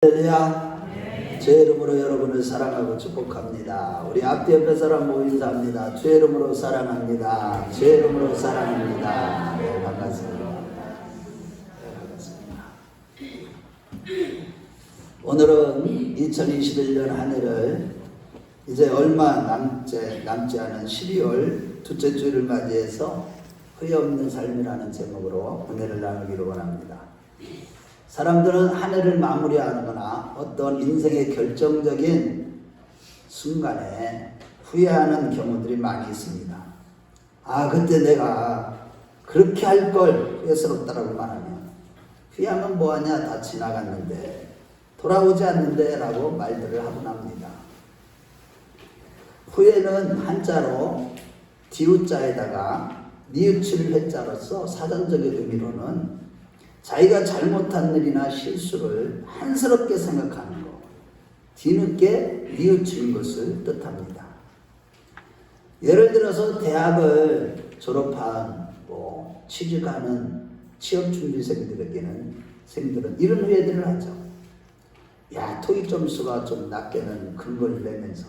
할렐루야. 주의 이름으로 여러분을 사랑하고 축복합니다. 우리 앞뒤 옆에 사람 모여 인사합니다. 주의 이름으로 사랑합니다. 주의 이름으로 사랑합니다. 네, 반갑습니다. 네, 반갑습니다. 오늘은 2021년 한 해를 이제 얼마 남지 않은 12월 둘째 주일을 맞이해서 후회 없는 삶이라는 제목으로 은혜를 나누기를 원합니다. 사람들은 한 해를 마무리하거나 어떤 인생의 결정적인 순간에 후회하는 경우들이 많이 있습니다. 그때 내가 그렇게 할 걸 후회스럽다라고 말하면, 후회하면 뭐하냐, 다 지나갔는데, 돌아오지 않는데 라고 말들을 하곤 합니다. 후회는 한자로 디귿자에다가 니으칠 회자로서 사전적인 의미로는 자기가 잘못한 일이나 실수를 한스럽게 생각하는 것, 뒤늦게 뉘우치는 것을 뜻합니다. 예를 들어서 대학을 졸업한 취직하는 취업준비생들은 이런 후회들을 하죠. 토익 점수가 좀 낮게는 근거를 내면서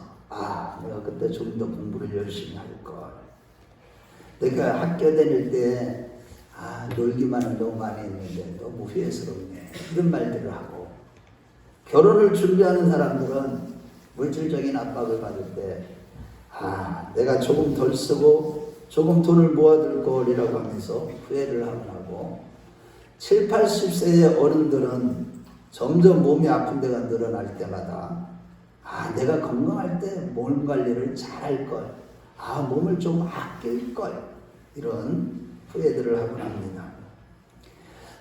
내가 그때 좀 더 공부를 열심히 할걸. 내가 학교 다닐 때 놀기만은 너무 많이 했는데 너무 후회스럽네, 이런 말들을 하고, 결혼을 준비하는 사람들은 물질적인 압박을 받을 때 내가 조금 덜 쓰고 조금 돈을 모아둘 걸이라고 하면서 후회를 하고, 7, 80세의 어른들은 점점 몸이 아픈 데가 늘어날 때마다 내가 건강할 때 몸 관리를 잘할 걸, 몸을 좀 아낄 걸, 이런 후회들을 하곤 합니다.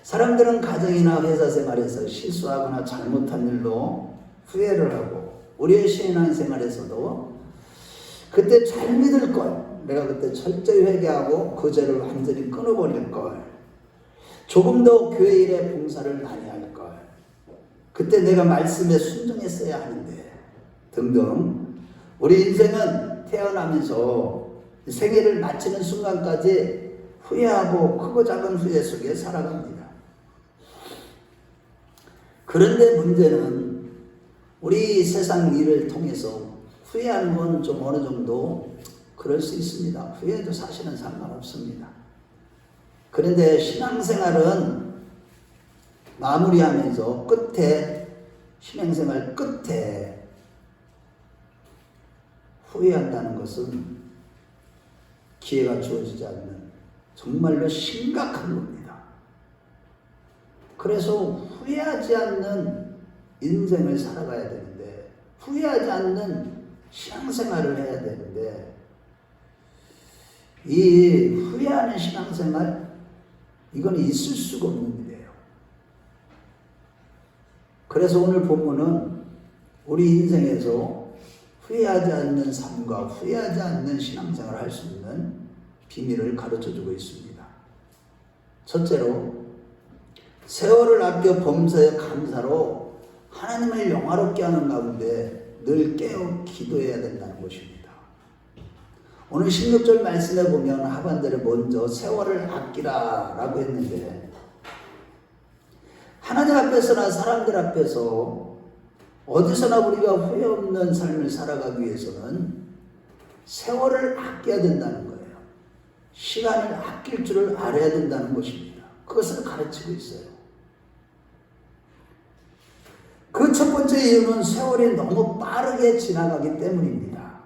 사람들은 가정이나 회사 생활에서 실수하거나 잘못한 일로 후회를 하고, 우리의 신앙생활에서도 그때 잘 믿을 걸, 내가 그때 철저히 회개하고 그 죄를 완전히 끊어버릴 걸, 조금 더 교회 일에 봉사를 많이 할 걸, 그때 내가 말씀에 순종했어야 하는데 등등. 우리 인생은 태어나면서 생애를 마치는 순간까지 후회하고 크고 작은 후회 속에 살아갑니다. 그런데 문제는 우리 세상 일을 통해서 후회하는 건 좀 어느 정도 그럴 수 있습니다. 후회도 사실은 상관없습니다. 그런데 신앙생활은 마무리하면서 신앙생활 끝에 후회한다는 것은 기회가 주어지지 않는 정말로 심각한 겁니다. 그래서 후회하지 않는 인생을 살아가야 되는데, 후회하지 않는 신앙생활을 해야 되는데, 이 후회하는 신앙생활, 이건 있을 수가 없는 일이에요. 그래서 오늘 본문은 우리 인생에서 후회하지 않는 삶과 후회하지 않는 신앙생활을 할 수 있는 비밀을 가르쳐주고 있습니다. 첫째로, 세월을 아껴 범사에 감사로 하나님을 영화롭게 하는 가운데 늘 깨어 기도해야 된다는 것입니다. 오늘 16절 말씀에 보면 하반절에 먼저 세월을 아끼라 라고 했는데, 하나님 앞에서나 사람들 앞에서 어디서나 우리가 후회 없는 삶을 살아가기 위해서는 세월을 아껴야 된다는 거예요. 시간을 아낄 줄을 알아야 된다는 것입니다. 그것을 가르치고 있어요. 그 첫 번째 이유는 세월이 너무 빠르게 지나가기 때문입니다.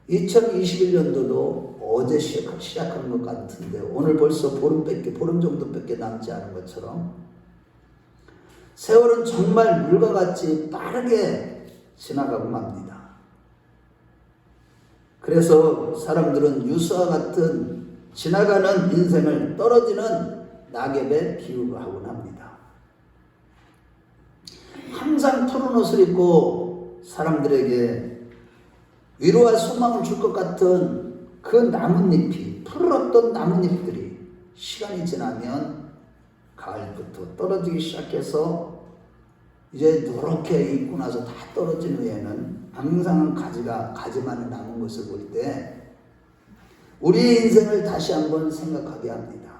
2021년도도 어제 시작한 것 같은데 오늘 벌써 보름 정도밖에 남지 않은 것처럼 세월은 정말 물과 같이 빠르게 지나가고 맙니다. 그래서 사람들은 유수와 같은 지나가는 인생을 떨어지는 낙엽에 비유하곤 합니다. 항상 푸른 옷을 입고 사람들에게 위로와 소망을 줄 것 같은 그 나뭇잎이, 푸르렀던 나뭇잎들이 시간이 지나면 가을부터 떨어지기 시작해서 이제 노랗게 익고 나서 다 떨어진 후에는 항상 가지만을 남은 것을 볼 때 우리의 인생을 다시 한번 생각하게 합니다.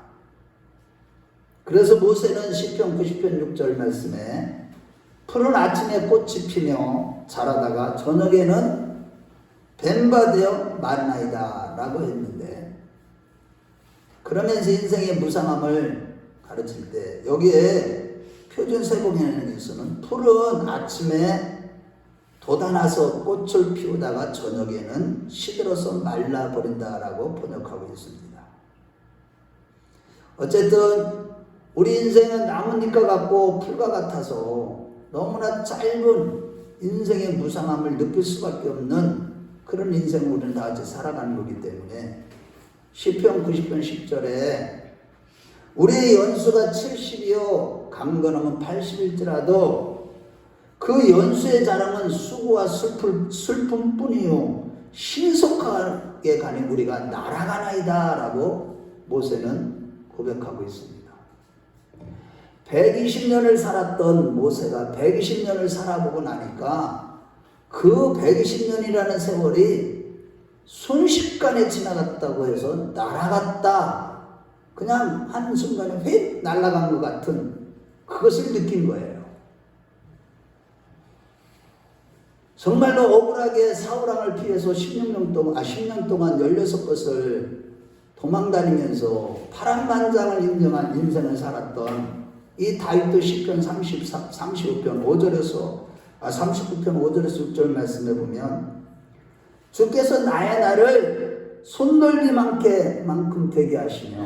그래서 모세는 시편 90편 6절 말씀에 풀은 아침에 꽃이 피며 자라다가 저녁에는 뱀바 되어 마르나이다 라고 했는데, 그러면서 인생의 무상함을 가르칠 때 여기에 표준 세봉에서는 풀은 아침에 돋아나서 꽃을 피우다가 저녁에는 시들어서 말라버린다라고 번역하고 있습니다. 어쨌든 우리 인생은 나뭇잎과 같고 풀과 같아서 너무나 짧은 인생의 무상함을 느낄 수밖에 없는 그런 인생을 우리는 다 같이 살아가는 거기 때문에 시편 90편 10절에 우리의 연수가 70이요 강건함은 80일지라도 그 연수의 자랑은 수고와 슬픔뿐이요 신속하게 가니 우리가 날아가나이다 라고 모세는 고백하고 있습니다. 120년을 살았던 모세가 120년을 살아보고 나니까 그 120년이라는 세월이 순식간에 지나갔다고 해서 날아갔다, 그냥 한순간에 휙 날아간 것 같은 그것을 느낀 거예요. 정말로 억울하게 사울왕을 피해서 10년 동안 16곳을 도망다니면서 파란만장을 인정한 인생을 살았던 이 다윗도 시편 39편 5절에서 6절 말씀해 보면, 주께서 나의 날을 손놀림만큼 되게 하시며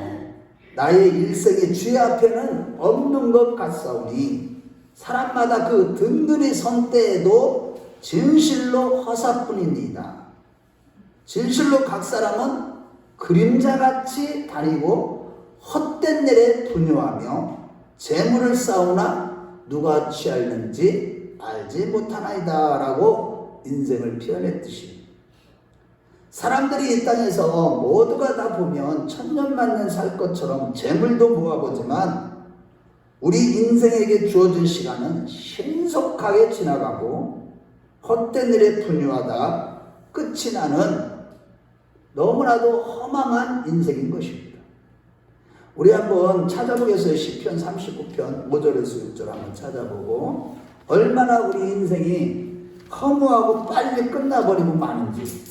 나의 일생이 주의 앞에는 없는 것 같사오니 사람마다 그 든든히 선 때에도 진실로 허사뿐입니다. 진실로 각 사람은 그림자같이 다니고 헛된 일에 분유하며 재물을 쌓으나 누가 취하는지 알지 못하나이다 라고 인생을 표현했듯이, 사람들이 이 땅에서 모두가 다 보면 천년만년 살 것처럼 재물도 모아보지만 우리 인생에게 주어진 시간은 신속하게 지나가고 헛된 일에 분유하다 끝이 나는 너무나도 허망한 인생인 것입니다. 우리 한번 찾아보겠어요. 시편 39편 5절에서 6절 한번 찾아보고 얼마나 우리 인생이 허무하고 빨리 끝나버리고 마는지.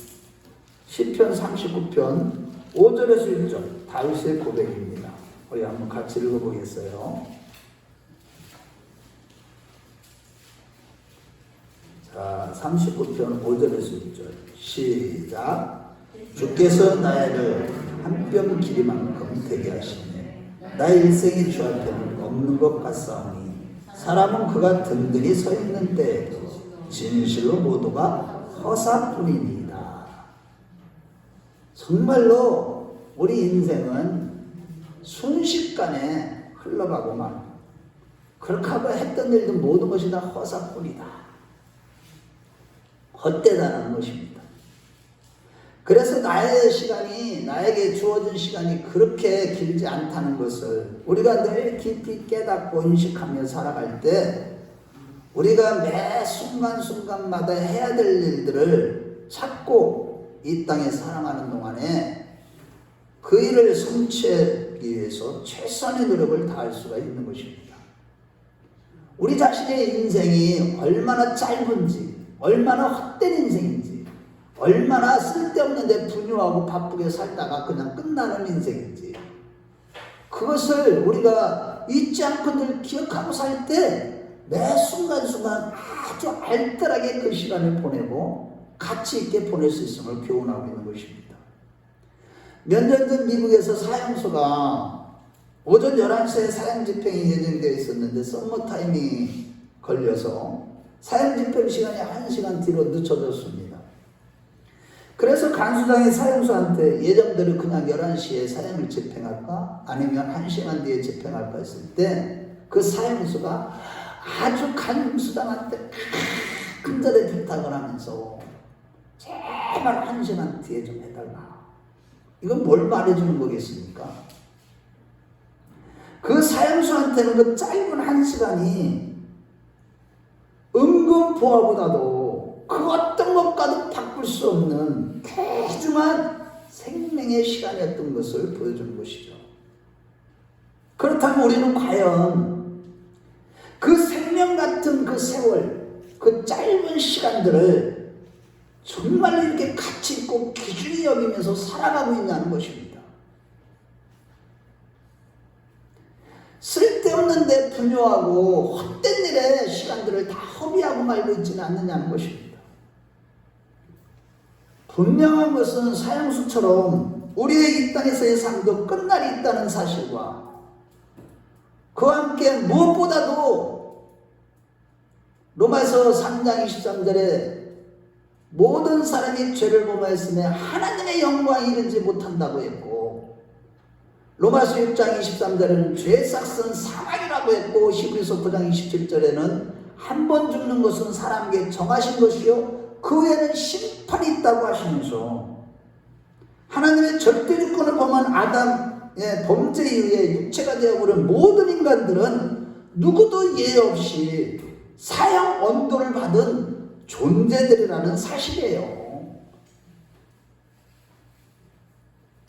시편 39편 5절에서 6절 다윗의 고백입니다. 우리 한번 같이 읽어보겠어요. 자, 39편 5절에서 6절 시작. 주께서 나를 한 뼘 길이만큼 되게 하시네. 나의 일생이 주 앞에는 없는 것 같사오니 사람은 그가 든든히 서 있는 때에도 진실로 모두가 허사뿐이니이다. 정말로 우리 인생은 순식간에 흘러가고만, 그렇게 하고 했던 일도 모든 것이 다 허사뿐이다, 헛되다는 것입니다. 그래서 나에게 주어진 시간이 그렇게 길지 않다는 것을 우리가 늘 깊이 깨닫고 인식하며 살아갈 때 우리가 매 순간순간마다 해야 될 일들을 찾고 이 땅에 살아가는 동안에 그 일을 성취하기 위해서 최선의 노력을 다할 수가 있는 것입니다. 우리 자신의 인생이 얼마나 짧은지, 얼마나 헛된 인생인지, 얼마나 쓸데없는 데 분유하고 바쁘게 살다가 그냥 끝나는 인생인지, 그것을 우리가 잊지 않고 늘 기억하고 살 때 매 순간순간 아주 알뜰하게 그 시간을 보내고 가치 있게 보낼 수 있음을 교훈하고 있는 것입니다. 몇 년 전 미국에서 사형수가 오전 11시에 사형 집행이 예정되어 있었는데 썸머타임이 걸려서 사형 집행 시간이 1시간 뒤로 늦춰졌습니다. 그래서 간수장이 사형수한테 예정대로 그냥 11시에 사형을 집행할까 아니면 1시간 뒤에 집행할까 했을 때 그 사형수가 아주 간수장한테 큰절에 부탁을 하면서 제발 1시간 뒤에 좀 해달라. 이건 뭘 말해주는 거겠습니까? 그 사형수한테는 그 짧은 1시간이 은근보화보다도 그 어떤 것과도 바꿀 수 없는 귀중한 생명의 시간이었던 것을 보여주는 것이죠. 그렇다면 우리는 과연 그 생명의 생명 같은 그 세월, 그 짧은 시간들을 정말 이렇게 가치 있고 귀중히 여기면서 살아가고 있냐는 것입니다. 쓸데없는 데 분요하고 헛된 일에 시간들을 다 허비하고 말고 있지는 않느냐는 것입니다. 분명한 것은 사형수처럼 우리의 이 땅에서의 삶도 끝날이 있다는 사실과 그와 함께 무엇보다도 로마서 3장 23절에 모든 사람이 죄를 범하였으며 하나님의 영광에 이르지 못한다고 했고, 로마서 6장 23절에는 죄의 삭은 사망이라고 했고, 히브리서 9장 27절에는 한 번 죽는 것은 사람에게 정하신 것이요 그 후에는 심판이 있다고 하시면서 하나님의 절대 주권을 범한 아담의 범죄에 의해 육체가 되어버린 모든 인간들은 누구도 예외 없이 사형 언도를 받은 존재들이라는 사실이에요.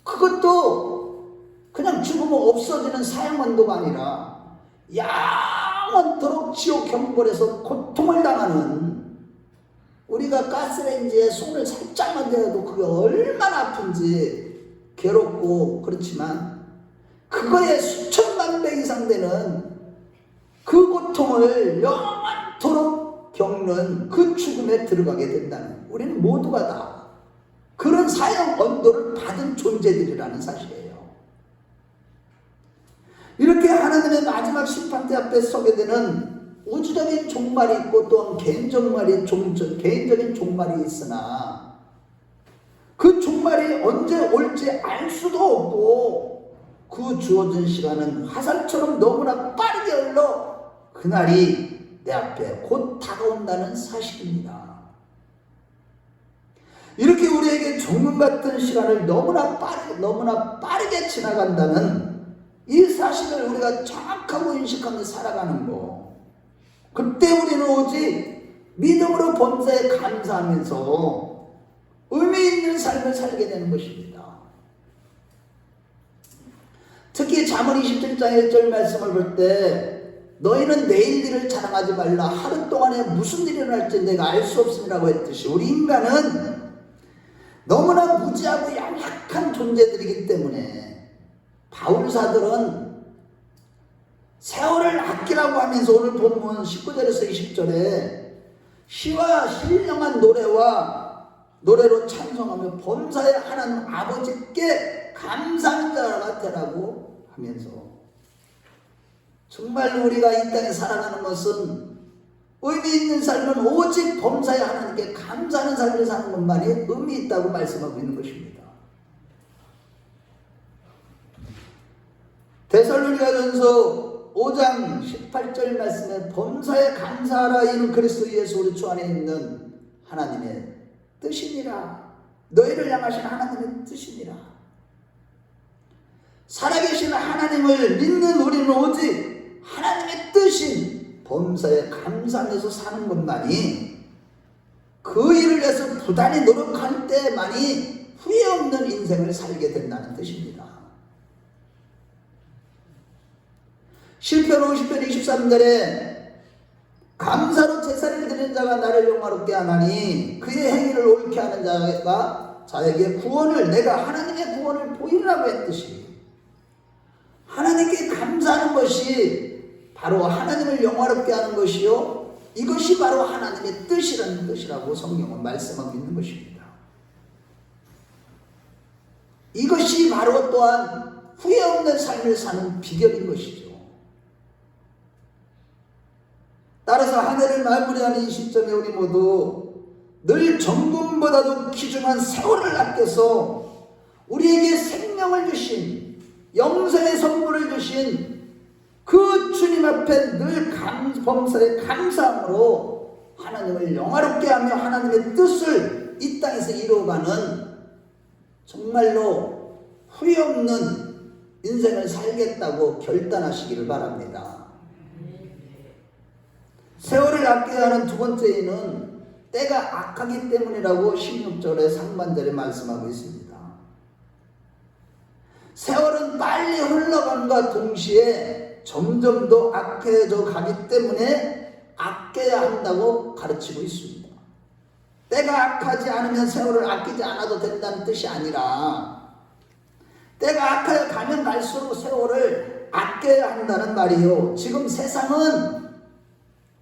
그것도 그냥 죽으면 없어지는 사형 언도가 아니라 영원토록 지옥 형벌에서 고통을 당하는, 우리가 가스레인지에 손을 살짝만 대어도 그게 얼마나 아픈지 괴롭고 그렇지만 그거에 수천만 배 이상 되는 그 고통을 영원토록 겪는 그 죽음에 들어가게 된다는, 우리는 모두가 다 그런 사형 언도를 받은 존재들이라는 사실이에요. 이렇게 하나님의 마지막 심판대 앞에 서게 되는 우주적인 종말이 있고 또한 개인적인 종말이 있으나 그 종말이 언제 올지 알 수도 없고 그 주어진 시간은 화살처럼 너무나 빠르게 흘러 그날이 내 앞에 곧 다가온다는 사실입니다. 이렇게 우리에게 종문 같은 시간을 너무나 빠르게 지나간다는 이 사실을 우리가 정확하고 인식하며 살아가는 것, 그때 우리는 오직 믿음으로 범사에 감사하면서 의미 있는 삶을 살게 되는 것입니다. 특히 잠언 27장 1절 말씀을 볼 때 너희는 내일 일을 자랑하지 말라, 하루 동안에 무슨 일이 일어날지 내가 알 수 없음이라고 했듯이 우리 인간은 너무나 무지하고 연약한 존재들이기 때문에 바울사들은 세월을 아끼라고 하면서 오늘 본문 19절에서 20절에 시와 신령한 노래로 찬송하며 범사의 하나님 아버지께 감사하는 자가 되라고 하면서, 정말 우리가 이 땅에 살아가는 것은 의미 있는 삶은 오직 범사의 하나님께 감사하는 삶을 사는 것만이 의미 있다고 말씀하고 있는 것입니다. 데살로니가전서 5장 18절 말씀에 범사에 감사하라, 이는 그리스도 예수 우리 주 안에 있는 하나님의 뜻이니라. 너희를 향하신 하나님의 뜻이니라. 살아계신 하나님을 믿는 우리는 오직 하나님의 뜻인 범사에 감사하면서 사는 것만이, 그 일을 위해서 부단히 노력할 때만이 후회 없는 인생을 살게 된다는 뜻입니다. 시편 50편 23절에 감사로 제사를 드리는 자가 나를 영화롭게 하나니 그의 행위를 옳게 하는 자가 자에게 구원을, 내가 하나님의 구원을 보이라고 했듯이 하나님께 감사하는 것이 바로 하나님을 영화롭게 하는 것이요, 이것이 바로 하나님의 뜻이라는 것이라고 성경은 말씀하고 있는 것입니다. 이것이 바로 또한 후회 없는 삶을 사는 비결인 것이죠. 따라서 한 해를 마무리하는 이 시점에 우리 모두 늘 정금보다도 귀중한 세월을 아껴서 우리에게 생명을 주신, 영생의 선물을 주신 그 주님 앞에 늘 범사에 감사함으로 하나님을 영화롭게 하며 하나님의 뜻을 이 땅에서 이루어가는 정말로 후회 없는 인생을 살겠다고 결단하시기를 바랍니다. 세월을 아껴야 하는 두 번째는 때가 악하기 때문이라고 16절의 상반절에 말씀하고 있습니다. 세월은 빨리 흘러감과 동시에 점점 더 악해져 가기 때문에 아껴야 한다고 가르치고 있습니다. 때가 악하지 않으면 세월을 아끼지 않아도 된다는 뜻이 아니라 때가 악하여 가면 갈수록 세월을 아껴야 한다는 말이요. 지금 세상은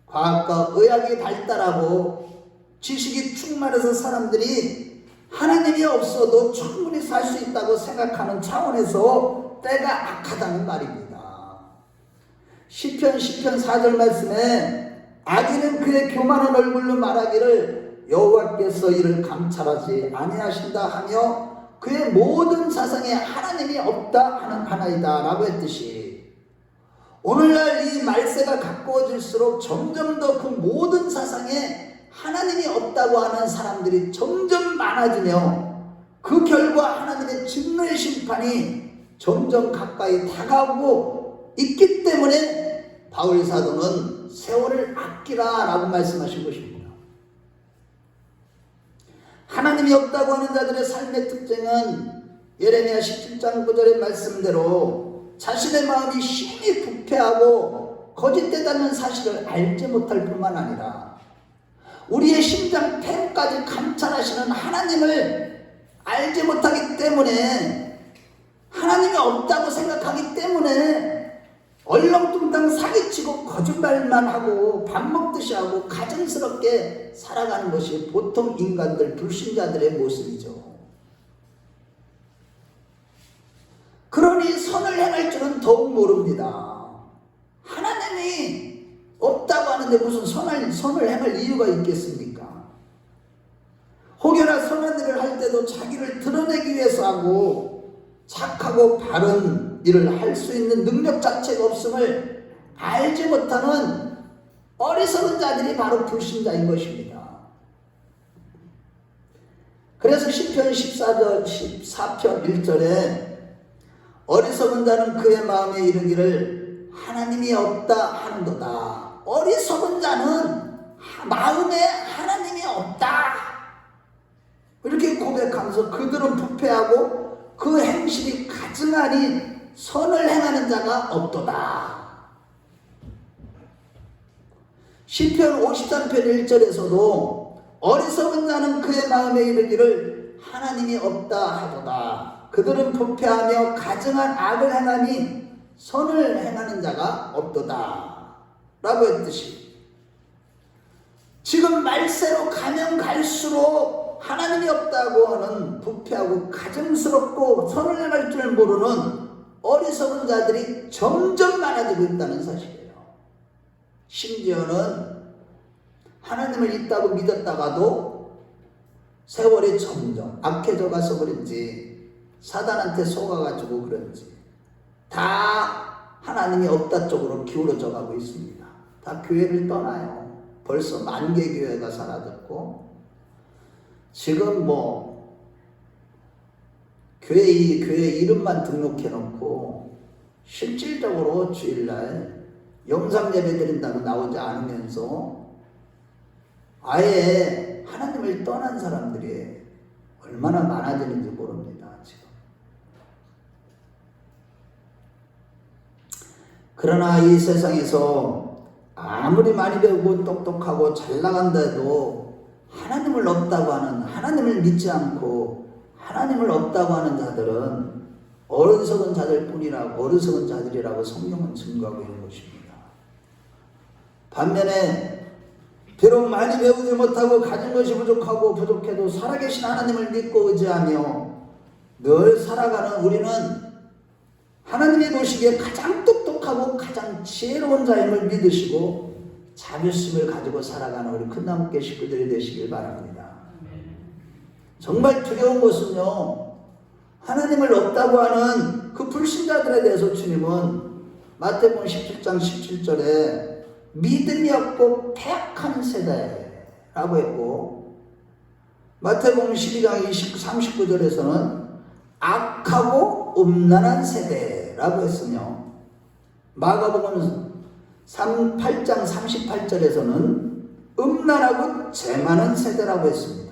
과학과 의학이 발달하고 지식이 충만해서 사람들이 하나님이 없어도 충분히 살 수 있다고 생각하는 차원에서 때가 악하다는 말입니다. 시편 4절 말씀에 악인은 그의 교만한 얼굴로 말하기를 여호와께서 이를 감찰하지 아니하신다 하며 그의 모든 사상에 하나님이 없다 하나이다 라고 했듯이 오늘날 이 말세가 가까워질수록 점점 더 그 모든 사상에 하나님이 없다고 하는 사람들이 점점 많아지며 그 결과 하나님의 진노의 심판이 점점 가까이 다가오고 있기 때문에 바울 사도는 세월을 아끼라 라고 말씀하신 것입니다. 하나님이 없다고 하는 자들의 삶의 특징은 예레미야 17장 9절의 말씀대로 자신의 마음이 심히 부패하고 거짓되다는 사실을 알지 못할 뿐만 아니라 우리의 심장 폐까지 감찰하시는 하나님을 알지 못하기 때문에 하나님이 없다고 생각하기 때문에 얼렁뚱땅 사기치고 거짓말만 하고 밥 먹듯이 하고 가증스럽게 살아가는 것이 보통 인간들 불신자들의 모습이죠. 그러니 선을 행할 줄은 더욱 모릅니다. 하나님이 없다고 하는데 무슨 선을 행할 이유가 있겠습니까? 혹여나 선한 일을 할 때도 자기를 드러내기 위해서 하고 착하고 바른 일을 할 수 있는 능력 자체가 없음을 알지 못하는 어리석은 자들이 바로 불신자인 것입니다. 그래서 시편 14편 1절에 어리석은 자는 그의 마음에 이르기를 하나님이 없다 하는도다. 어리석은 자는 마음에 하나님이 없다 이렇게 고백하면서 그들은 부패하고 그 행실이 가증하니 선을 행하는 자가 없도다. 시편 53편 1절에서도 어리석은 자는 그의 마음에 이르기를 하나님이 없다 하도다. 그들은 부패하며 가증한 악을 행하니 선을 행하는 자가 없도다 라고 했듯이 지금 말세로 가면 갈수록 하나님이 없다고 하는 부패하고 가증스럽고 선을 행할 줄 모르는 어리석은 자들이 점점 많아지고 있다는 사실이에요. 심지어는 하나님을 있다고 믿었다가도 세월이 점점 악해져 가서 그런지 사단한테 속아가지고 그런지 다 하나님이 없다 쪽으로 기울어져 가고 있습니다. 다 교회를 떠나요. 벌써 만개 교회가 사라졌고 지금 교회 이름만 등록해 놓고 실질적으로 주일날 영상 예배 드린다고 나오지 않으면서 아예 하나님을 떠난 사람들이 얼마나 많아지는지 모릅니다. 지금. 그러나 이 세상에서 아무리 많이 배우고 똑똑하고 잘 나간다도 하나님을 없다고 하는, 하나님을 믿지 않고 하나님을 없다고 하는 자들은 어리석은 자들이라고 성경은 증거하고 있는 것입니다. 반면에 비록 많이 배우지 못하고 가진 것이 부족해도 살아계신 하나님을 믿고 의지하며 늘 살아가는 우리는 하나님이 보시기에 가장 똑똑하고 가장 지혜로운 자임을 믿으시고 자비심을 가지고 살아가는 우리 큰나무교 식구들이 되시길 바랍니다. 정말 두려운 것은요, 하나님을 없다고 하는 그 불신자들에 대해서 주님은 마태복음 17장 17절에 믿음이 없고 패악한 세대라고 했고, 마태복음 12장 39절에서는 악하고 음란한 세대라고 했으며, 마가복음 8장 38절에서는 음란하고 죄많은 세대라고 했습니다.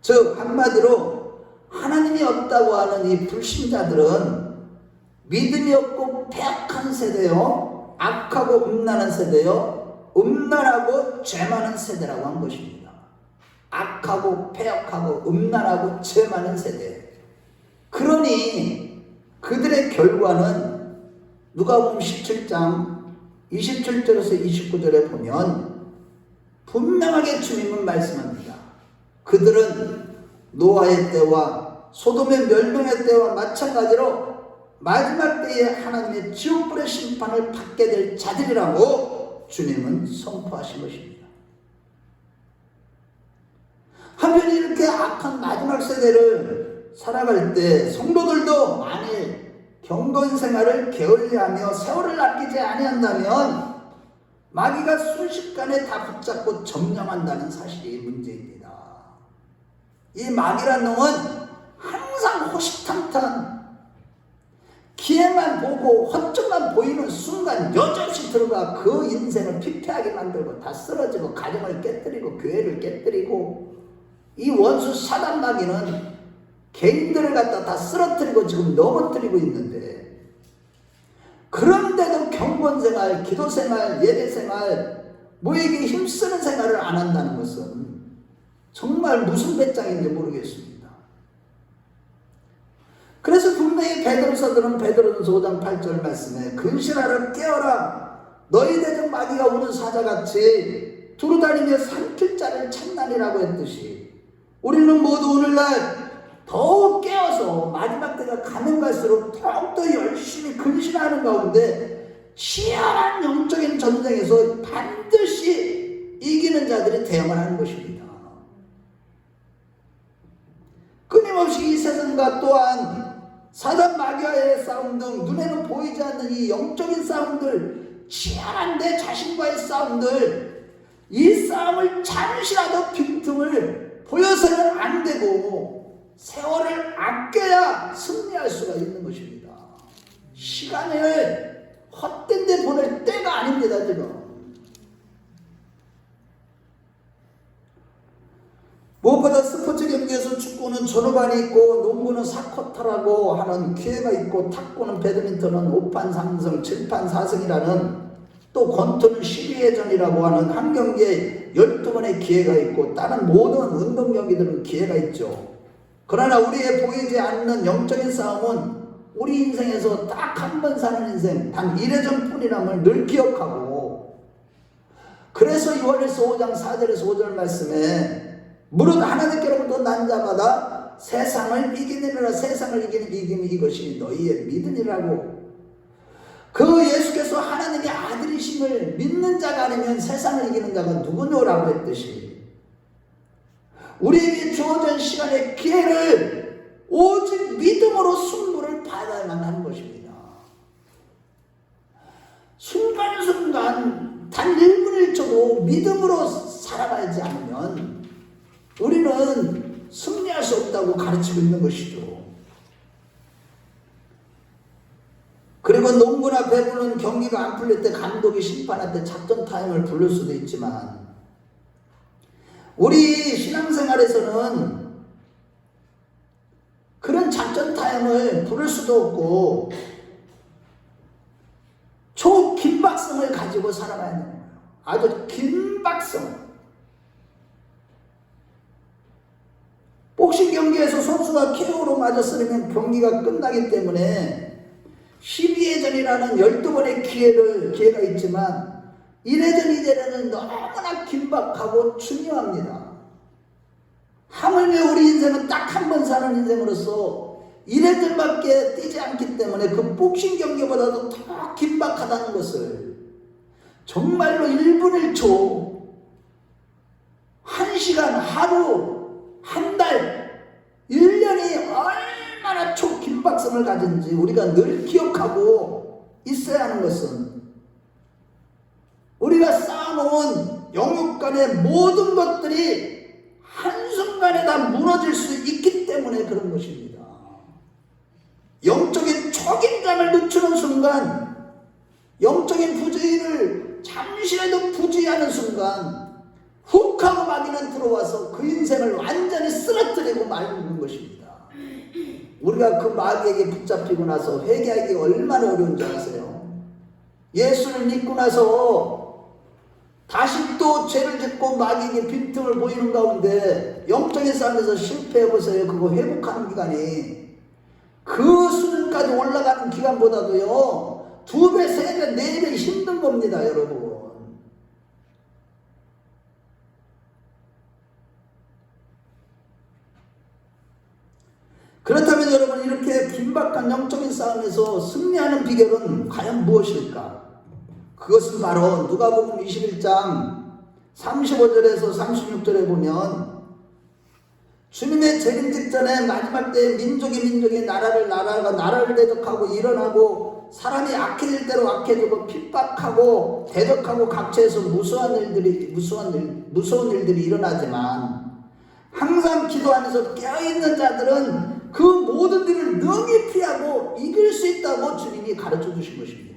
즉 한마디로 하나님이 없다고 하는 이 불신자들은 믿음이 없고 패악한 세대요, 악하고 음란한 세대요, 음란하고 죄 많은 세대라고 한 것입니다. 악하고 패역하고 음란하고 죄 많은 세대. 그러니 그들의 결과는 누가복음 17장 27절에서 29절에 보면 분명하게 주님은 말씀합니다. 그들은 노아의 때와 소돔의 멸망의 때와 마찬가지로 마지막 때에 하나님의 지옥불의 심판을 받게 될 자들이라고 주님은 선포하신 것입니다. 한편 이렇게 악한 마지막 세대를 살아갈 때 성도들도 만일 경건 생활을 게을리하며 세월을 아끼지 아니한다면 마귀가 순식간에 다 붙잡고 점령한다는 사실이 문제입니다. 이 마귀란 놈은 항상 호시탐탐 기회만 보고 허점만 보이는 순간 여지없이 들어가 그 인생을 피폐하게 만들고 다 쓰러지고 가정을 깨뜨리고 교회를 깨뜨리고 이 원수 사단 마귀는 개인들을 갖다 다 쓰러뜨리고 지금 넘어뜨리고 있는데 그런데도 경건생활, 기도생활, 예배생활 모이기 힘쓰는 생활을 안 한다는 것은 정말 무슨 배짱인지 모르겠습니다. 그래서 분명히 베드로서들은 베드로전서 5장 8절 말씀에 근신하라 깨어라 너희 대적 마귀가 오는 사자같이 두루다니며 삼킬 자를 찾나니라고 했듯이 우리는 모두 오늘날 더욱 깨어서 마지막 때가 가면 갈수록 더욱더 열심히 근신하는 가운데 치열한 영적인 전쟁에서 반드시 이기는 자들이 대응을 하는 것입니다. 끊임없이 이 세상과 또한 사단 마귀와의 싸움 등 눈에는 보이지 않는 이 영적인 싸움들, 치열한 내 자신과의 싸움들, 이 싸움을 잠시라도 빈틈을 보여서는 안 되고 세월을 아껴야 승리할 수가 있는 것입니다. 시간을 헛된 데 보낼 때가 아닙니다. 지금 무엇보다 스포츠 경기에서 축구는 전후반이 있고 농구는 4쿼터라고 하는 기회가 있고 탁구는 배드민턴은 5판 3승 7판 4승이라는 또 권투는 12회전이라고 하는 한 경기에 12번의 기회가 있고 다른 모든 운동 경기들은 기회가 있죠. 그러나 우리의 보이지 않는 영적인 싸움은 우리 인생에서 딱 한 번 사는 인생 단 1회전 뿐이라는 늘 기억하고 그래서 요한일서 5장 4절에서 5절 말씀에 무릇 하나님께로부터 난 자마다 세상을 이기느니라 세상을 이기는 이김이 이것이 너희의 믿으니라고 그 예수께서 하나님의 아들이심을 믿는 자가 아니면 세상을 이기는 자가 누구냐라고 했듯이 우리에게 주어진 시간의 기회를 오직 믿음으로 승부를 받아야만 하는 것입니다. 순간순간 단 1분 1초도 믿음으로 살아가지 않으면 우리는 승리할 수 없다고 가르치고 있는 것이죠. 그리고 농구나 배구는 경기가 안 풀릴 때 감독이 심판할 때 작전 타임을 부를 수도 있지만 우리 신앙생활에서는 그런 작전 타임을 부를 수도 없고 초긴박성을 가지고 살아가야 되는 거예요. 아주 긴박성. 복싱 경기에서 선수가 KO로 맞았으면 경기가 끝나기 때문에 12회전이라는 12번의 기회가 있지만 1회전, 2회전은 너무나 긴박하고 중요합니다. 하물며 우리 인생은 딱 한 번 사는 인생으로서 1회전밖에 뛰지 않기 때문에 그 복싱 경기보다도 더 긴박하다는 것을 정말로 1분 1초, 1시간, 하루, 한 달, 1년이 얼마나 초긴박성을 가진지 우리가 늘 기억하고 있어야 하는 것은 우리가 쌓아놓은 영육 간의 모든 것들이 한순간에 다 무너질 수 있기 때문에 그런 것입니다. 영적인 초긴장을 늦추는 순간, 영적인 부주의를 잠시라도 부주의하는 순간 훅 하고 마귀는 들어와서 그 인생을 완전히 쓰러뜨리고 말는 것입니다. 우리가 그 마귀에게 붙잡히고 나서 회개하기 얼마나 어려운 줄 아세요? 예수를 믿고 나서 다시 또 죄를 짓고 마귀에게 빈틈을 보이는 가운데 영적인 싸움에서 실패해보세요. 그거 회복하는 기간이 그 수준까지 올라가는 기간보다도요 2배, 3배, 4배 힘든 겁니다, 여러분. 그렇다면 여러분, 이렇게 긴박한 영적인 싸움에서 승리하는 비결은 과연 무엇일까? 그것은 바로 누가복음 21장 35절에서 36절에 보면 주님의 재림 직전에 마지막 때에 민족이 나라가 나라를 대적하고 일어나고 사람이 악해질 대로 악해지고 핍박하고 대적하고 각처에서 무서운 일들이 일어나지만 항상 기도 안에서 깨어있는 자들은 그 모든 일을 능히 피하고 이길 수 있다고 주님이 가르쳐 주신 것입니다.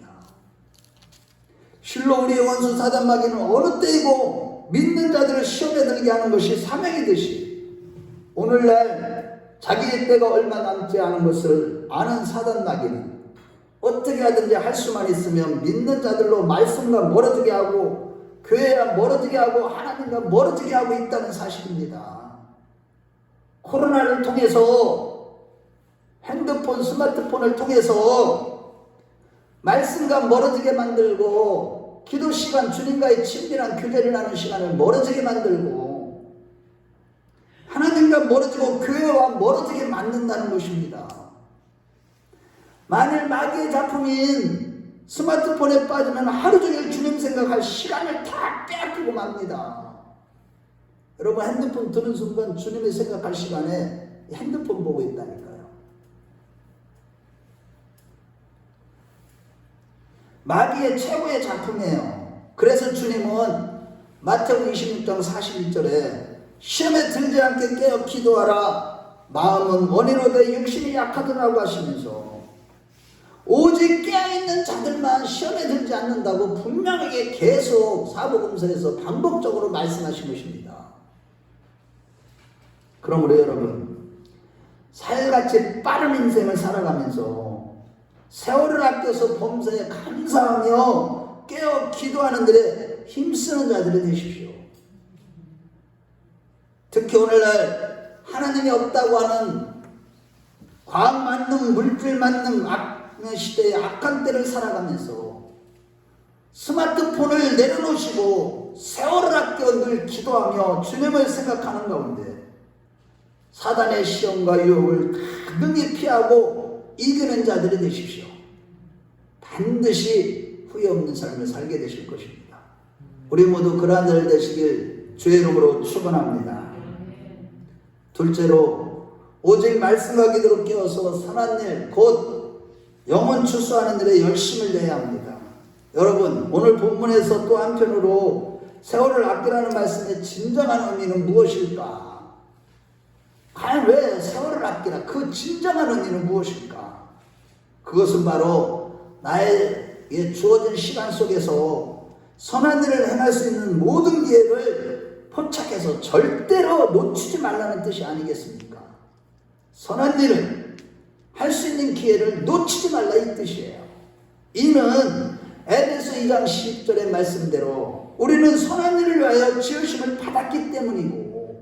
실로 우리의 원수 사단 마귀는 어느 때이고 믿는 자들을 시험에 들게 하는 것이 사명이듯이 오늘날 자기의 때가 얼마 남지 않은 것을 아는 사단 마귀는 어떻게 하든지 할 수만 있으면 믿는 자들로 말씀과 멀어지게 하고 교회와 멀어지게 하고 하나님과 멀어지게 하고 있다는 사실입니다. 코로나를 통해서 핸드폰, 스마트폰을 통해서 말씀과 멀어지게 만들고 기도 시간, 주님과의 친밀한 교제를 하는 시간을 멀어지게 만들고 하나님과 멀어지고 교회와 멀어지게 만든다는 것입니다. 만일 마귀의 작품인 스마트폰에 빠지면 하루 종일 주님 생각할 시간을 다 빼앗기고 맙니다. 여러분, 핸드폰 드는 순간 주님의 생각할 시간에 핸드폰 보고 있다니까요. 마귀의 최고의 작품이에요. 그래서 주님은 마태복음 26장 41절에 시험에 들지 않게 깨어 기도하라. 마음은 원이로되 육신이 약하더라고 하시면서 오직 깨어있는 자들만 시험에 들지 않는다고 분명하게 계속 사복음서에서 반복적으로 말씀하신 것입니다. 그러므로 여러분, 살같이 빠른 인생을 살아가면서 세월을 아껴서 범사에 감사하며 깨어 기도하는 들에 힘쓰는 자들이 되십시오. 특히 오늘날 하나님이 없다고 하는 과학 만능, 물질 만능 시대의 악한 때를 살아가면서 스마트폰을 내려놓으시고 세월을 아껴 늘 기도하며 주님을 생각하는 가운데 사단의 시험과 유혹을 능히 피하고 이기는 자들이 되십시오. 반드시 후회 없는 삶을 살게 되실 것입니다. 우리 모두 그러한 날 되시길 주의 이름으로 축원합니다. 둘째로, 오직 말씀과 기도로 깨어서 선한 일, 곧 영혼 추수하는 일에 열심을 내야 합니다. 여러분, 오늘 본문에서 또 한편으로 세월을 아끼라는 말씀의 진정한 의미는 무엇일까? 과연 왜 세월을 아끼라? 그 진정한 의미는 무엇일까? 그것은 바로 나에게 주어진 시간 속에서 선한 일을 행할 수 있는 모든 기회를 포착해서 절대로 놓치지 말라는 뜻이 아니겠습니까? 선한 일을 할 수 있는 기회를 놓치지 말라 이 뜻이에요. 이는 에베소 2장 10절의 말씀대로 우리는 선한 일을 위하여 지으심을 받았기 때문이고,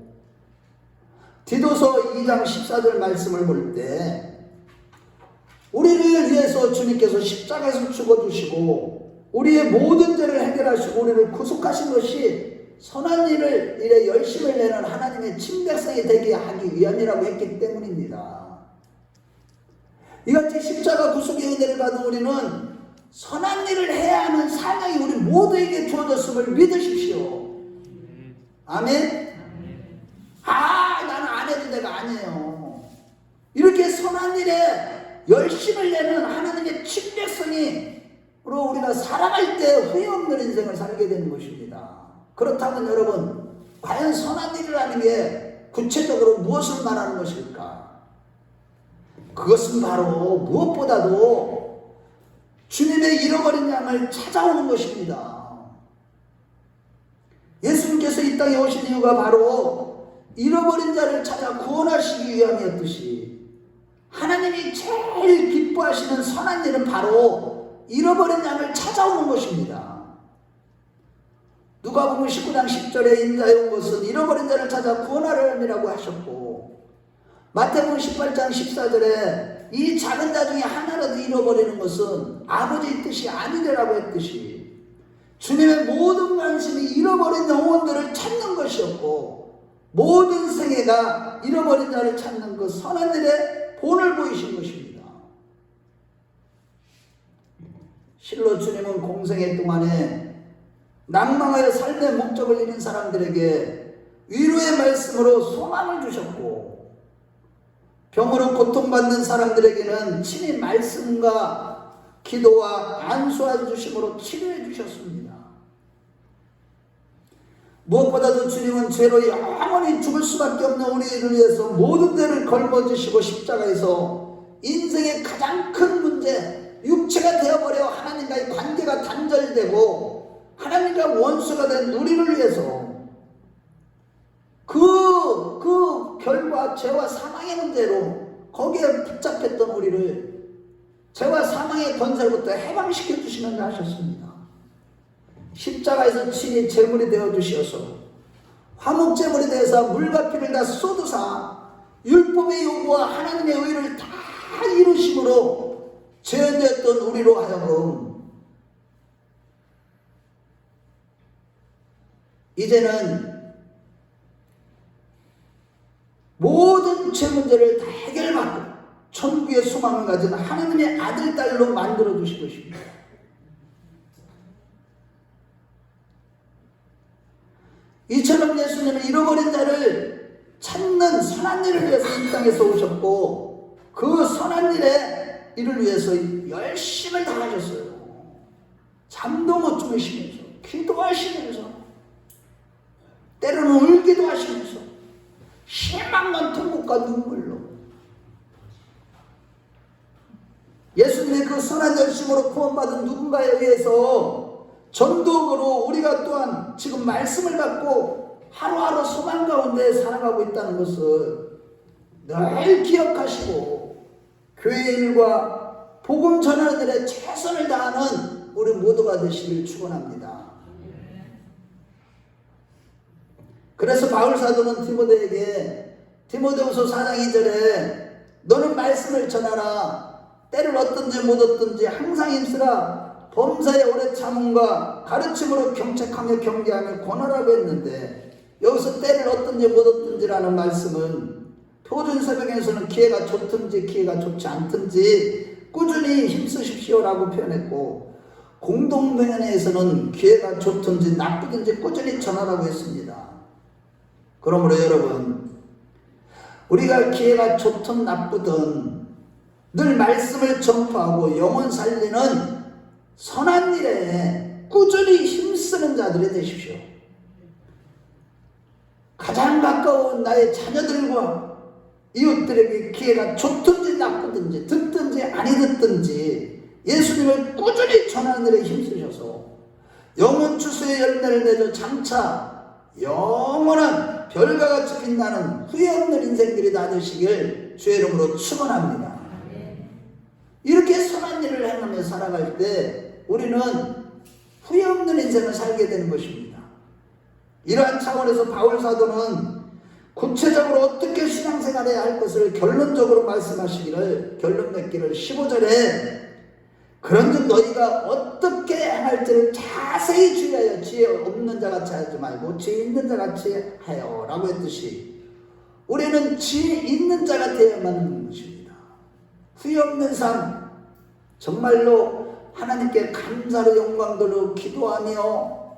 디도서 2장 14절 말씀을 볼 때 우리를 위해서 주님께서 십자가에서 죽어주시고 우리의 모든 죄를 해결하시고 우리를 구속하신 것이 선한 일에 열심을 내는 하나님의 친백성이 되게 하기 위함이라고 했기 때문입니다. 이같이 십자가 구속의 은혜를 받은 우리는 선한 일을 해야 하는 사명이 우리 모두에게 주어졌음을 믿으십시오. 아멘. 나는 안 해도 내가 아니에요. 이렇게 선한 일에 열심을 내는 하나님의 친백성으로 우리가 살아갈 때 후회 없는 인생을 살게 되는 것입니다. 그렇다면 여러분, 과연 선한 일이라는 게 구체적으로 무엇을 말하는 것일까? 그것은 바로 무엇보다도 주님의 잃어버린 양을 찾아오는 것입니다. 예수님께서 이 땅에 오신 이유가 바로 잃어버린 자를 찾아 구원하시기 위함이었듯이 하나님이 제일 기뻐하시는 선한 일은 바로 잃어버린 양을 찾아오는 것입니다. 누가복음 19장 10절에 인자의 온 것은 잃어버린 자를 찾아 구원하려 함이라고 하셨고, 마태복음 18장 14절에 이 작은 자 중에 하나라도 잃어버리는 것은 아버지의 뜻이 아니되라고 했듯이, 주님의 모든 관심이 잃어버린 영혼들을 찾는 것이었고, 모든 생애가 잃어버린 자를 찾는 그 선한 일에 본을 보이신 것입니다. 실로 주님은 공생애 동안에 낭망하여 삶의 목적을 잃은 사람들에게 위로의 말씀으로 소망을 주셨고, 병으로 고통받는 사람들에게는 친히 말씀과 기도와 안수해 주심으로 치료해 주셨습니다. 무엇보다도 주님은 죄로 영원히 죽을 수밖에 없는 우리를 위해서 모든 죄를 걸머지시고 십자가에서 인생의 가장 큰 문제, 육체가 되어버려 하나님과의 관계가 단절되고 하나님과 원수가 된 우리를 위해서 그 결과 죄와 사망의 문제로 거기에 붙잡혔던 우리를 죄와 사망의 권세로부터 해방시켜 주시는 자 하셨습니다. 십자가에서 친히 제물이 되어 주셔서 화목제물이 되어서 물과 피를 다 쏟으사 율법의 요구와 하나님의 의를 다 이루심으로 죄인되었던 우리로 하여금 이제는 모든 죄 문제를 다 해결받고 천국의 소망을 가진 하나님의 아들, 딸로 만들어 주신 것입니다. 이처럼 예수님은 잃어버린 자를 찾는 선한 일을 위해서 이 땅에서 오셨고, 그 선한 일에 이를 위해서 열심을 다하셨어요. 잠도 못 주무시면서, 기도하시면서, 때로는 울기도 하시면서, 희망만 통곡과 눈물로 예수님의 그 선한 열심으로 구원받은 누군가에 의해서 전도으로 우리가 또한 지금 말씀을 갖고 하루하루 소망 가운데 살아가고 있다는 것을 늘 기억하시고 교회 일과 복음 전하는 일에 최선을 다하는 우리 모두가 되시길 축원합니다. 그래서 바울 사도는 디모데에게 디모데후서 4장 2절에 너는 말씀을 전하라. 때를 얻든지 못 얻든지 항상 힘쓰라. 범사에 오래 참음과 가르침으로 경책하며 경계하며 권하라고 했는데, 여기서 때를 얻든지 못 얻든지라는 말씀은 표준 새벽에서는 기회가 좋든지 기회가 좋지 않든지 꾸준히 힘쓰십시오라고 표현했고, 공동변에서는 기회가 좋든지 나쁘든지 꾸준히 전하라고 했습니다. 그러므로 여러분, 우리가 기회가 좋든 나쁘든 늘 말씀을 전파하고 영혼 살리는 선한 일에 꾸준히 힘쓰는 자들이 되십시오. 가장 가까운 나의 자녀들과 이웃들에게 기회가 좋든지 나쁘든지 듣든지 아니 듣든지 예수님을 꾸준히 전하는 일에 힘쓰셔서 영혼 추수의 열매를 맺어 장차 영원한 별과 같이 빛나는 후회 없는 인생들이 다 되시길 주의 이름으로 축원합니다. 이렇게 선한 일을 행하며 살아갈 때 우리는 후회 없는 인생을 살게 되는 것입니다. 이러한 차원에서 바울 사도는 구체적으로 어떻게 신앙생활해야 할 것을 결론적으로 말씀하시기를, 결론 맺기를 15절에 그런즉 너희가 어떻게 행할지를 자세히 주의하여 지혜 없는 자같이 하지 말고 지혜 있는 자같이 하여 라고 했듯이 우리는 지혜 있는 자가 되어야만 하는 것입니다. 후회 없는 삶, 정말로 하나님께 감사로 영광으로 기도하며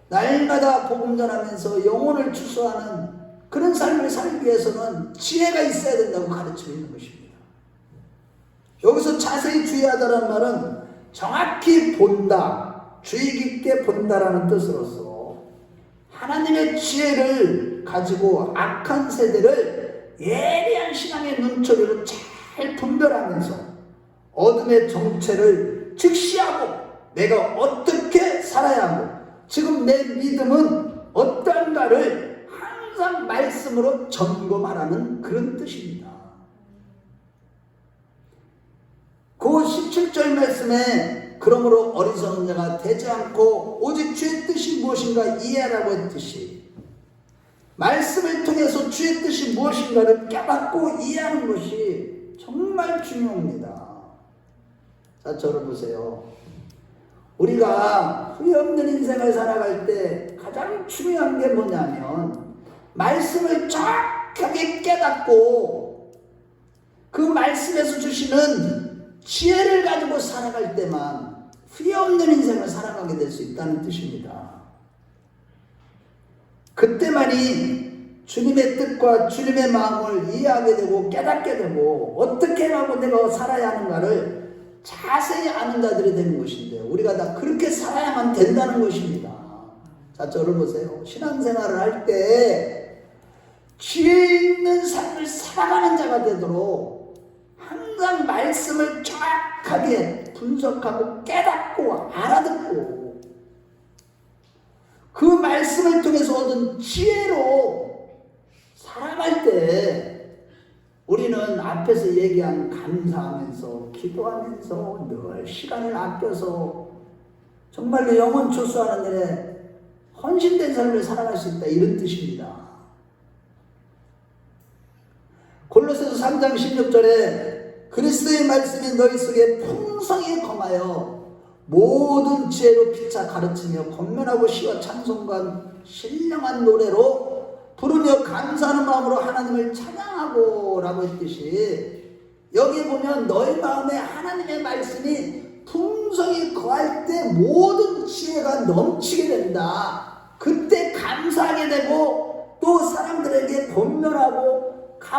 날마다 복음 전하면서 영혼을 추수하는 그런 삶을 살기 위해서는 지혜가 있어야 된다고 가르치고 있는 것입니다. 여기서 자세히 주의하다라는 말은 정확히 본다, 주의 깊게 본다라는 뜻으로서 하나님의 지혜를 가지고 악한 세대를 예리한 신앙의 눈초리로 잘 분별하면서 어둠의 정체를 직시하고 내가 어떻게 살아야 하고 지금 내 믿음은 어떠한가를 항상 말씀으로 점검하라는 그런 뜻입니다. 그 17절 말씀에 그러므로 어리석은 자가 되지 않고 오직 주의 뜻이 무엇인가 이해하라고 했듯이 말씀을 통해서 주의 뜻이 무엇인가를 깨닫고 이해하는 것이 정말 중요합니다. 자, 저를 보세요. 우리가 후회 없는 인생을 살아갈 때 가장 중요한 게 뭐냐면 말씀을 정확하게 깨닫고 그 말씀에서 주시는 지혜를 가지고 살아갈 때만 후회 없는 인생을 살아가게 될 수 있다는 뜻입니다. 그때만이 주님의 뜻과 주님의 마음을 이해하게 되고 깨닫게 되고 어떻게 하고 내가 살아야 하는가를 자세히 아는 자들이 되는 것인데 우리가 다 그렇게 살아야만 된다는 것입니다. 자, 저를 보세요. 신앙생활을 할 때 지혜 있는 삶을 살아가는 자가 되도록 항상 말씀을 정확하게 분석하고 깨닫고 알아듣고 그 말씀을 통해서 얻은 지혜로 살아갈 때 우리는 앞에서 얘기한 감사하면서 기도하면서 늘 시간을 아껴서 정말로 영혼 초수하는 일에 헌신된 삶을 살아갈 수 있다, 이런 뜻입니다. 골로새서 3장 16절에 그리스도의 말씀이 너희 속에 풍성히 검하여 모든 지혜로 피차 가르치며 권면하고 시와 찬송과 신령한 노래로 부르며 감사하는 마음으로 하나님을 찬양하고 라고 했듯이 여기 보면 너희 마음에 하나님의 말씀이 풍성히 거할 때 모든 지혜가 넘치게 된다. 그때 감사하게 되고 또 사람들에게 권면하고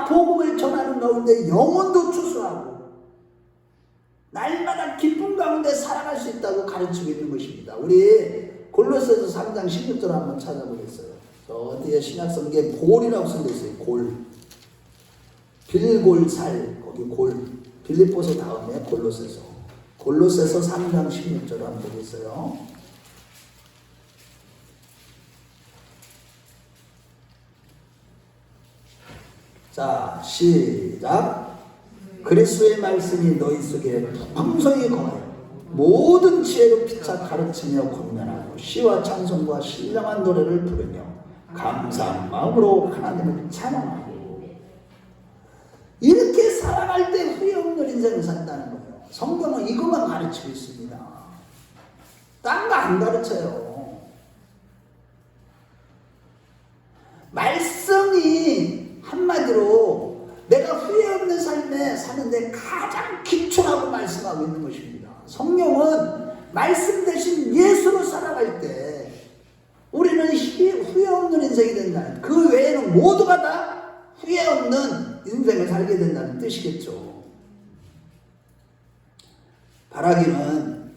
복음을 전하는 가운데 영혼도 추수하고 날마다 기쁨 가운데 살아갈 수 있다고 가르치고 있는 것입니다. 우리 골로새서 3장 16절 한번 찾아보겠어요. 어디에 신약성경에 골이라고 써져 있어요. 골. 빌골살, 거기 골. 빌립보서 다음에 골로새서. 골로새서 3장 16절 한번 보겠어요. 자, 시작. 그리스도의 말씀이 너희 속에 풍성히 거하여 모든 지혜로 피차 가르치며 권면하고 시와 찬송과 신령한 노래를 부르며 감사한 마음으로 하나님을 찬양하고 이렇게 살아갈 때 후회 없는 인생을 산다는 거예요. 성경은 이것만 가르치고 있습니다. 딴 거 안 가르쳐요. 말씀이 한마디로 내가 후회 없는 삶에 사는데 가장 기초라고 말씀하고 있는 것입니다. 성령은 말씀 대신 예수로 살아갈 때 우리는 후회 없는 인생이 된다는, 그 외에는 모두가 다 후회 없는 인생을 살게 된다는 뜻이겠죠. 바라기는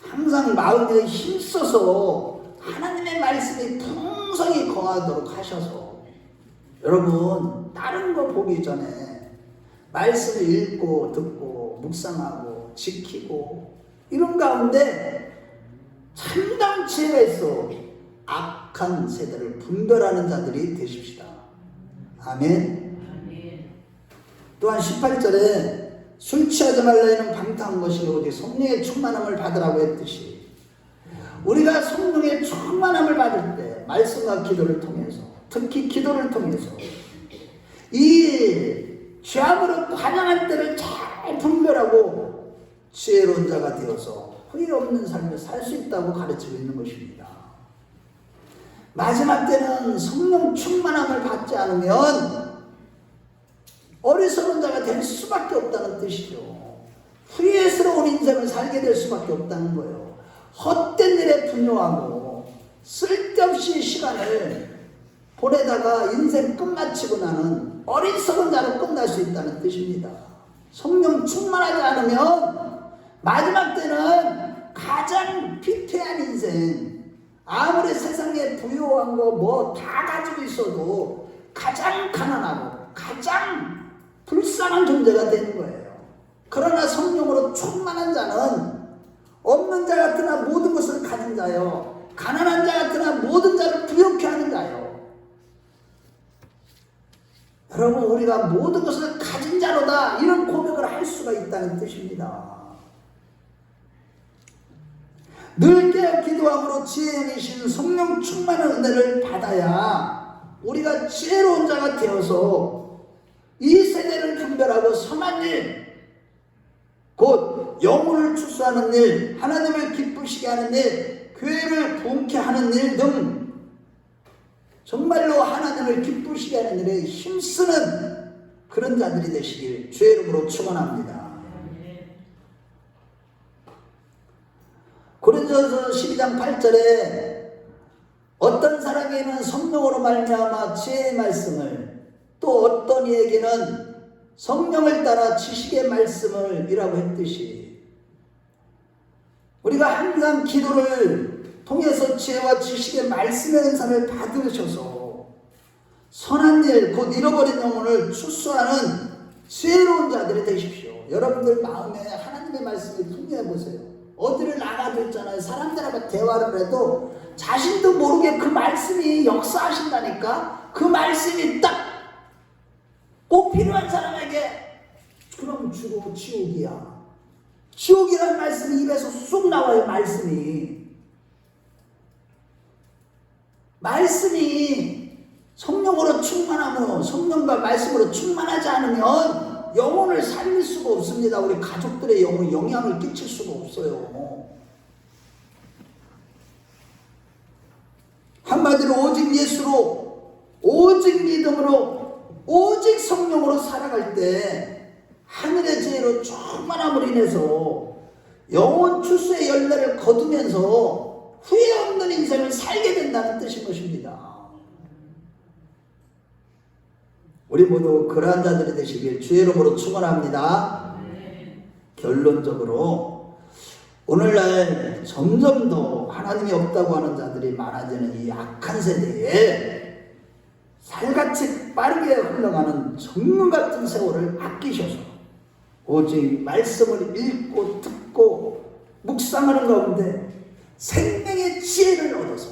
항상 마음에 힘써서 하나님의 말씀이 풍성히 거하도록 하셔서 여러분 다른 거 보기 전에 말씀을 읽고 듣고 묵상하고 지키고 이런 가운데 참다운 지혜가 있어 악한 세대를 분별하는 자들이 되십시다. 아멘. 또한 18절에 술 취하지 말라는 방탕한 것이 오직 성령의 충만함을 받으라고 했듯이 우리가 성령의 충만함을 받을 때 말씀과 기도를 통해서, 특히 기도를 통해서 이 죄악으로 관영한 때를 잘 분별하고 지혜로운 자가 되어서 후회 없는 삶을 살 수 있다고 가르치고 있는 것입니다. 마지막 때는 성령 충만함을 받지 않으면 어리석은 자가 될 수밖에 없다는 뜻이죠. 후회스러운 인생을 살게 될 수밖에 없다는 거예요. 헛된 일에 분노하고 쓸데없이 시간을 보내다가 인생 끝마치고 나는 어리석은 자로 끝날 수 있다는 뜻입니다. 성령 충만하지 않으면 마지막 때는 가장 피폐한 인생, 아무리 세상에 부유한 거 뭐 다 가지고 있어도 가장 가난하고 가장 불쌍한 존재가 되는 거예요. 그러나 성령으로 충만한 자는 없는 자 같으나 모든 것을 가진 자요, 가난한 자 같으나 모든 자를 부욕케 하는 자요. 여러분, 우리가 모든 것을 가진 자로다, 이런 고백을 할 수가 있다는 뜻입니다. 늘 깨어 기도함으로 지혜이신 성령 충만한 은혜를 받아야 우리가 지혜로운 자가 되어서 이 세대를 분별하고 선한 일, 곧 영혼을 추수하는 일, 하나님을 기쁘시게 하는 일, 교회를 부흥케 하는 일 등 정말로 하나님을 기쁘시게 하는 일에 힘쓰는 그런 자들이 되시길 주의 이름으로 축원합니다. 고린도서 12장 8절에 어떤 사람에게는 성령으로 말미암아 지혜의 말씀을, 또 어떤 이에게는 성령을 따라 지식의 말씀을 이라고 했듯이, 우리가 항상 기도를 통해서 지혜와 지식의 말씀의 은사를 받으셔서 선한 일, 곧 잃어버린 영혼을 추수하는 지혜로운 자들이 되십시오. 여러분들 마음에 하나님의 말씀을 통해 보세요. 어디를 나가도 있잖아요. 사람들하고 대화를 해도 자신도 모르게 그 말씀이 역사하신다니까. 그 말씀이 딱 꼭 필요한 사람에게 그럼 주고 지옥이야. 지옥이라는 말씀이 입에서 쑥 나와요. 말씀이 성령으로 충만하며 성령과 말씀으로 충만하지 않으면 영혼을 살릴 수가 없습니다. 우리 가족들의 영혼에 영향을 끼칠 수가 없어요. 한마디로 오직 예수로, 오직 믿음으로, 오직 성령으로 살아갈 때 하늘의 지혜로 충만함으로 인해서 영혼 추수의 열매를 거두면서 후회 없는 인생을 살게 된다는 뜻인 것입니다. 우리 모두 그러한 자들이 되시길 주의 이름으로 축원합니다. 결론적으로 오늘날 점점 더 하나님이 없다고 하는 자들이 많아지는 이 악한 세대에 살같이 빠르게 흘러가는 정문 같은 세월을 아끼셔서 오직 말씀을 읽고 듣고 묵상하는 가운데 생명의 지혜를 얻어서,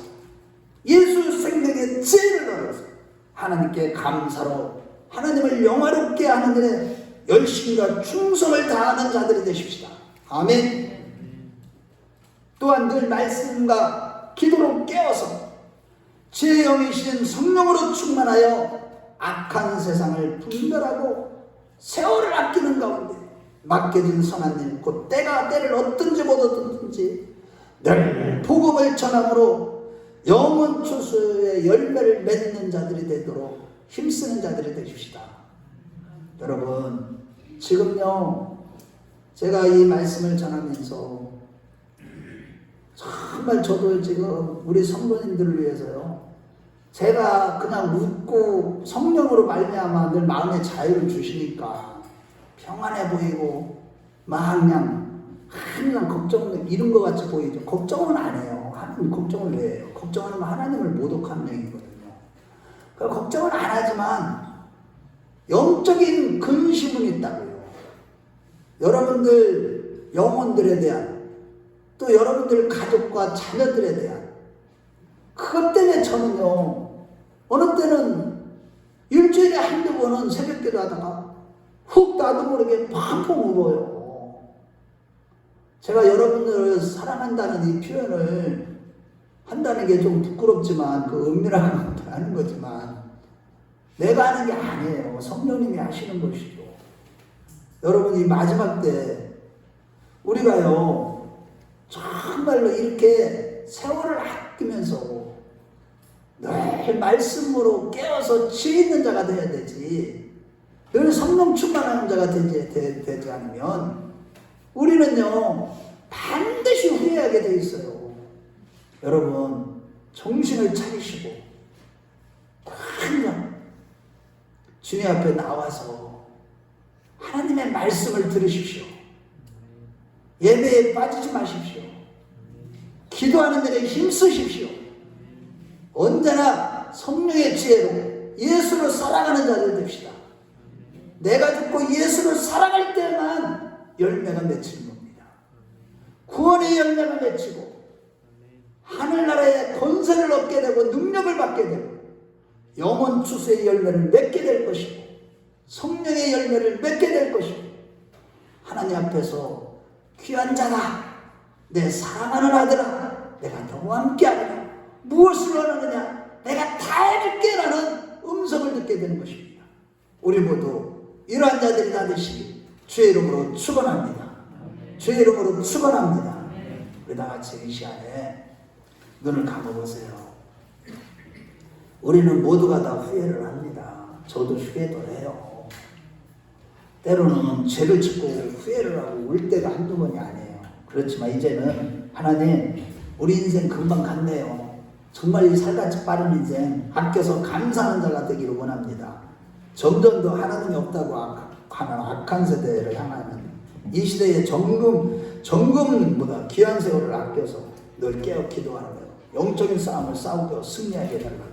예수 생명의 지혜를 얻어서 하나님께 감사로 하나님을 영화롭게 하는 일에 열심과 충성을 다하는 자들이 되십시다. 아멘. 또한 늘 말씀과 기도로 깨어서 지혜의 영이신 성령으로 충만하여 악한 세상을 분별하고 세월을 아끼는 가운데 맡겨진 선한 일, 곧 때가 때를 얻든지 못 얻든지 늘 복음을 전함으로 영혼 추수의 열매를 맺는 자들이 되도록 힘쓰는 자들이 되십시다. 여러분, 지금요 제가 이 말씀을 전하면서 정말 저도 지금 우리 성도님들을 위해서요, 제가 그냥 웃고 성령으로 말미암아 늘 마음의 자유를 주시니까 평안해 보이고 막 그냥 항상 걱정은 이런 것 같이 보이죠. 걱정은 안 해요. 하나님 걱정을 왜 해요? 걱정하면 하나님을 모독하는 행위거든요. 그러니까 걱정은 안 하지만 영적인 근심은 있다고요. 여러분들 영혼들에 대한, 또 여러분들 가족과 자녀들에 대한, 그것 때문에 저는요 어느 때는 일주일에 한두 번은 새벽기도 하다가 훅 나도 모르게 펑펑 울어요. 제가 여러분들을 사랑한다는 이 표현을 한다는 게 좀 부끄럽지만 그 은밀한 것도 하는 거지만 내가 하는 게 아니에요. 성령님이 하시는 것이죠. 여러분, 이 마지막 때 우리가요 정말로 이렇게 세월을 아끼면서 늘 말씀으로 깨어서 지혜 있는 자가 되어야 되지, 늘 성령 충만하는 자가 되지 않으면 우리는요 반드시 후회하게 돼 있어요. 여러분, 정신을 차리시고 항상 주님 앞에 나와서 하나님의 말씀을 들으십시오. 예배에 빠지지 마십시오. 기도하는 일에 힘쓰십시오. 언제나 성령의 지혜로 예수를 사랑하는 자들 됩시다. 내가 듣고 예수를 사랑할 때만 열매가 맺히는 겁니다. 구원의 열매가 맺히고 하늘나라의 권세를 얻게 되고 능력을 받게 되고 영혼 추수의 열매를 맺게 될 것이고 성령의 열매를 맺게 될 것이고 하나님 앞에서 귀한 자다, 내 사랑하는 아들아, 내가 너와 함께하리라. 무엇을 원하느냐? 내가 다 해줄게 라는 음성을 듣게 되는 것입니다. 우리 모두 이러한 자들이 다 되시기 주의 이름으로 축원합니다. 주의 이름으로 축원합니다. 우리 다 같이 이 시간에 눈을 감아보세요. 우리는 모두가 다 후회를 합니다. 저도 후회도 해요. 때로는 죄를 짓고 후회를 하고 울 때가 한두 번이 아니에요. 그렇지만 이제는 하나님, 우리 인생 금방 갔네요. 정말 이 살같이 빠른 인생 아껴서 감사하는 자가 되기를 원합니다. 점점 더 하나님이 없다고 하는 악한 세대를 향하는 이 시대의 정금보다 귀한 세월을 아껴서 늘 깨어 기도하는 거예요. 영적인 싸움을 싸우고 승리하게 해달라고.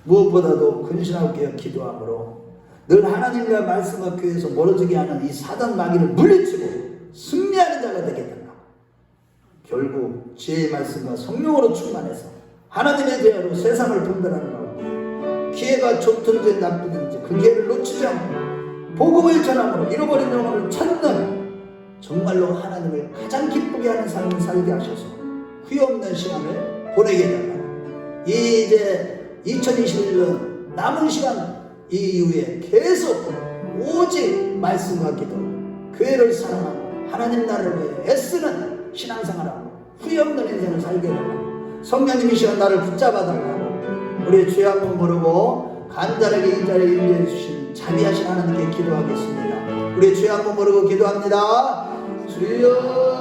무엇보다도 근신하고 깨어 기도함으로 늘 하나님과 말씀과 교회에서 멀어지게 하는 이 사단 마귀를 물리치고 승리하는 자가 되게 된다. 결국 지혜의 말씀과 성령으로 충만해서 하나님의 대화로 세상을 분별하는 거고, 기회가 좋든지 나쁘든지 그 기회를 놓치지 않고 복음을 전함으로 잃어버린 영혼을 찾는, 정말로 하나님을 가장 기쁘게 하는 삶을 살게 하셔서 후회 없는 시간을 보내게 된다. 이제 2021년 남은 시간 이 이후에 계속 오직 말씀과 기도, 교회를 사랑하고 하나님 나라를 위해 애쓰는 신앙생활하고 후회 없는 인생을 살게 된다. 성령님이 시간 나를 붙잡아 달라고 우리 주의 한번 모르고 간절하게 이 자리에 인도해 주신 자비하신 하나님께 기도하겠습니다. 우리 주의 한번 모르고 기도합니다. 주여